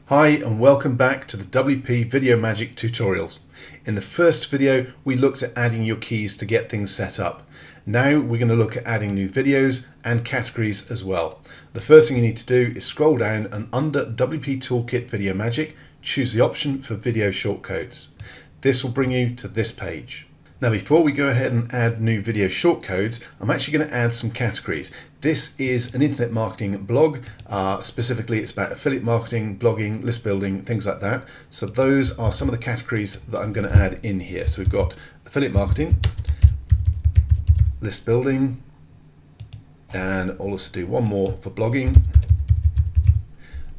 Hi and welcome back to the WP Video Magic tutorials. In the first video we looked at adding your keys to get things set up. Now we're going to look at adding new videos and categories as well. The first thing you need to do is scroll down and under WP Toolkit Video Magic choose the option for video shortcodes. This will bring you to this page. Now before we go ahead and add new video shortcodes, I'm actually going to add some categories. This is an internet marketing blog. Specifically it's about affiliate marketing, blogging, list building, things like that. So those are some of the categories that I'm going to add in here. So we've got affiliate marketing, list building, and I'll also do one more for blogging.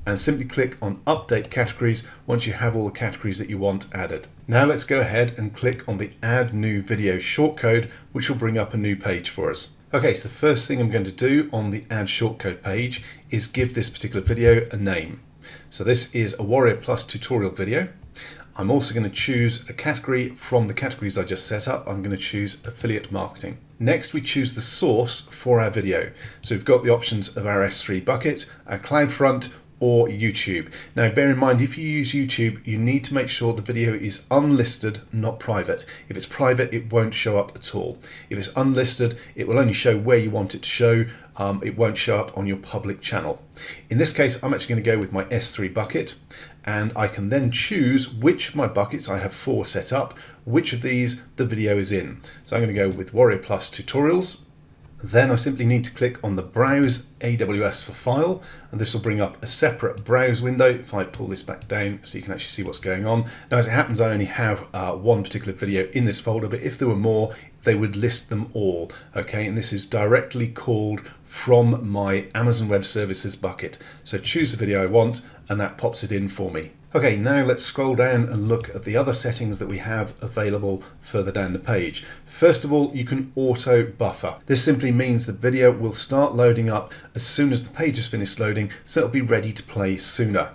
And simply click on update categories once you have all the categories that you want added. Now let's go ahead and click on the add new video shortcode, which will bring up a new page for us. Okay, so the first thing I'm going to do on the add shortcode page is give this particular video a name. So this is a Warrior Plus tutorial video. I'm also going to choose a category from the categories I just set up. I'm going to choose affiliate marketing. Next we choose the source for our video. So we've got the options of our S3 bucket, our CloudFront, or YouTube. Now bear in mind, if you use YouTube, you need to make sure the video is unlisted, not private. If it's private, it won't show up at all. If it's unlisted, it will only show where you want it to show. It won't show up on your public channel. In this case, I'm actually going to go with my S3 bucket, and I can then choose which of my buckets, I have 4 set up, which of these the video is in. So I'm going to go with Warrior Plus Tutorials. Then I simply need to click on the Browse AWS for File, and this will bring up a separate browse window. If I pull this back down so you can actually see what's going on. Now as it happens, I only have one particular video in this folder, but if there were more, they would list them all. Okay, and this is directly called from my Amazon Web Services bucket. So choose the video I want and that pops it in for me. Okay, now let's scroll down and look at the other settings that we have available further down the page. First of all, you can auto buffer. This simply means the video will start loading up as soon as the page is finished loading, so it'll be ready to play sooner.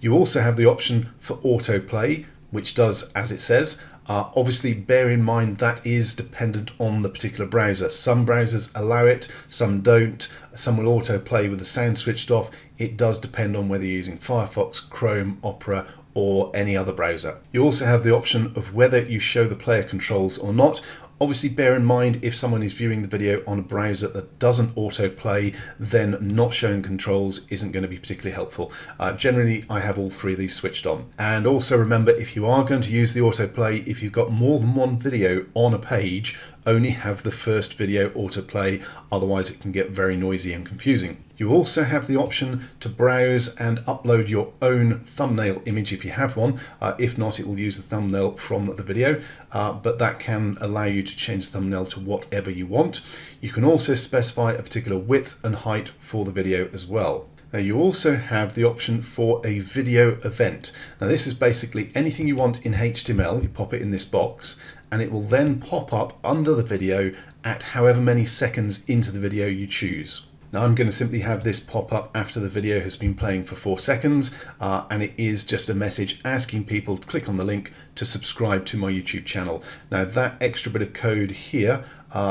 You also have the option for autoplay, which does as it says. Obviously bear in mind that is dependent on the particular browser. Some browsers allow it, some don't. Some will autoplay with the sound switched off. It does depend on whether you're using Firefox, Chrome, Opera, or any other browser. You also have the option of whether you show the player controls or not. Obviously bear in mind, if someone is viewing the video on a browser that doesn't autoplay, then not showing controls isn't going to be particularly helpful. Generally I have all 3 of these switched on. And also remember, if you are going to use the autoplay, if you've got more than one video on a page, only have the first video autoplay, otherwise it can get very noisy and confusing. You also have the option to browse and upload your own thumbnail image if you have one. If not, it will use the thumbnail from the video, but that can allow you to change the thumbnail to whatever you want. You can also specify a particular width and height for the video as well. Now you also have the option for a video event. Now this is basically anything you want in HTML, you pop it in this box, and it will then pop up under the video at however many seconds into the video you choose. Now I'm going to simply have this pop up after the video has been playing for 4 seconds, and it is just a message asking people to click on the link to subscribe to my YouTube channel. Now that extra bit of code here,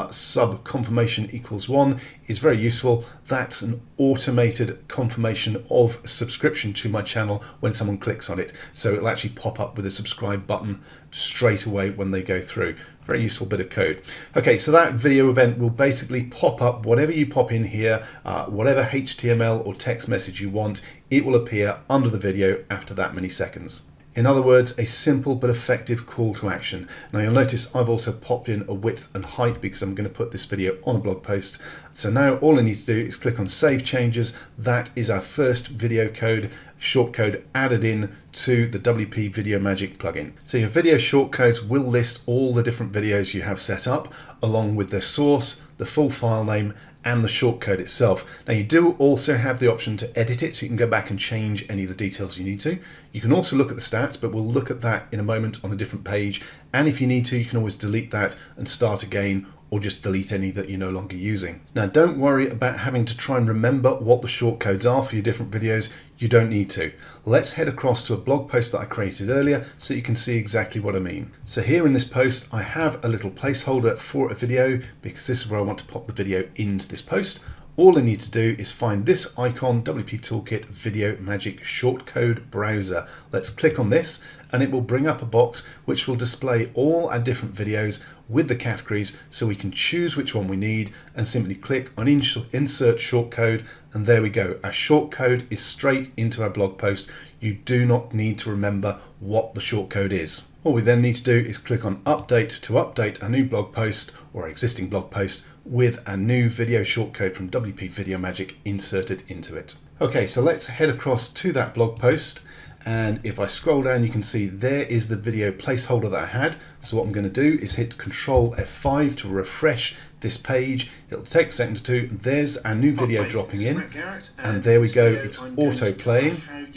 sub confirmation equals 1, is very useful. That's an automated confirmation of subscription to my channel when someone clicks on it. So it'll actually pop up with a subscribe button straight away when they go through. Very useful bit of code. Okay, so that video event will basically pop up whatever you pop in here, whatever HTML or text message you want, it will appear under the video after that many seconds. In other words, a simple but effective call to action. Now you'll notice I've also popped in a width and height because I'm going to put this video on a blog post. So now all I need to do is click on Save Changes. That is our first video code, shortcode added in to the WP Video Magic plugin. So your video shortcodes will list all the different videos you have set up, along with their source, the full file name, and the shortcode itself. Now you do also have the option to edit it, so you can go back and change any of the details you need to. You can also look at the stats, but we'll look at that in a moment on a different page. And if you need to, you can always delete that and start again, or just delete any that you're no longer using. Now don't worry about having to try and remember what the shortcodes are for your different videos. You don't need to. Let's head across to a blog post that I created earlier so you can see exactly what I mean. So here in this post I have a little placeholder for a video because this is where I want to pop the video into this post. all I need to do is find this icon, WP Toolkit Video Magic Shortcode Browser. Let's click on this and it will bring up a box which will display all our different videos with the categories, so we can choose which one we need and simply click on insert shortcode, and there we go. Our shortcode is straight into our blog post. You do not need to remember what the shortcode is. All we then need to do is click on update to update a new blog post or existing blog post with a new video shortcode from WP Video Magic inserted into it. Okay, so let's head across to that blog post. And if I scroll down, you can see there is the video placeholder that I had. So what I'm going to do is hit Control F5 to refresh this page. It'll take a second or two. There's our new video dropping in. And there we go. It's auto playing. I'm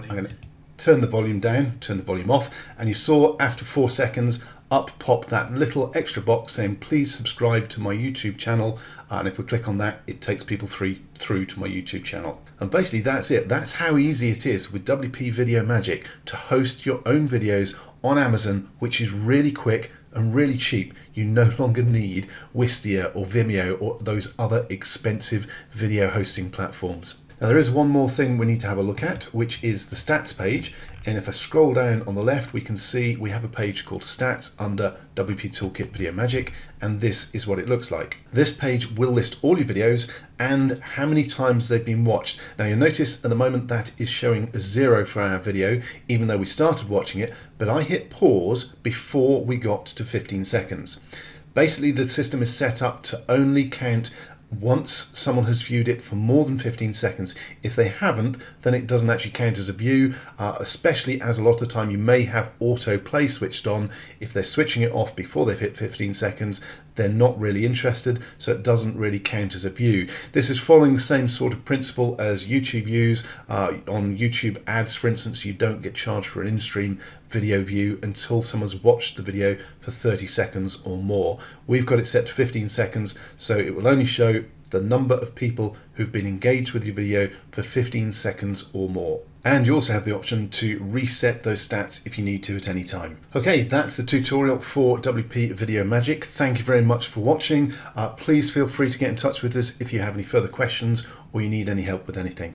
going to turn the volume down, turn the volume off. And you saw after 4 seconds, up popped that little extra box saying please subscribe to my YouTube channel, and if we click on that it takes people through to my YouTube channel. And basically that's it. That's how easy it is with WP Video Magic to host your own videos on Amazon, which is really quick and really cheap. You no longer need Wistia or Vimeo or those other expensive video hosting platforms. Now there is one more thing we need to have a look at, which is the stats page. And if I scroll down on the left, we can see we have a page called Stats under WP Toolkit Video Magic, and this is what it looks like. This page will list all your videos and how many times they've been watched. Now you'll notice at the moment that is showing a 0 for our video, even though we started watching it, but I hit pause before we got to 15 seconds. Basically, the system is set up to only count once someone has viewed it for more than 15 seconds. If they haven't, then it doesn't actually count as a view, especially as a lot of the time you may have autoplay switched on. If they're switching it off before they've hit 15 seconds, they're not really interested, so it doesn't really count as a view. This is following the same sort of principle as YouTube views. On YouTube ads, for instance, you don't get charged for an in-stream video view until someone's watched the video for 30 seconds or more. We've got it set to 15 seconds, so it will only show the number of people who've been engaged with your video for 15 seconds or more. And you also have the option to reset those stats if you need to at any time. Okay, that's the tutorial for WP Video Magic. Thank you very much for watching. Please feel free to get in touch with us if you have any further questions or you need any help with anything.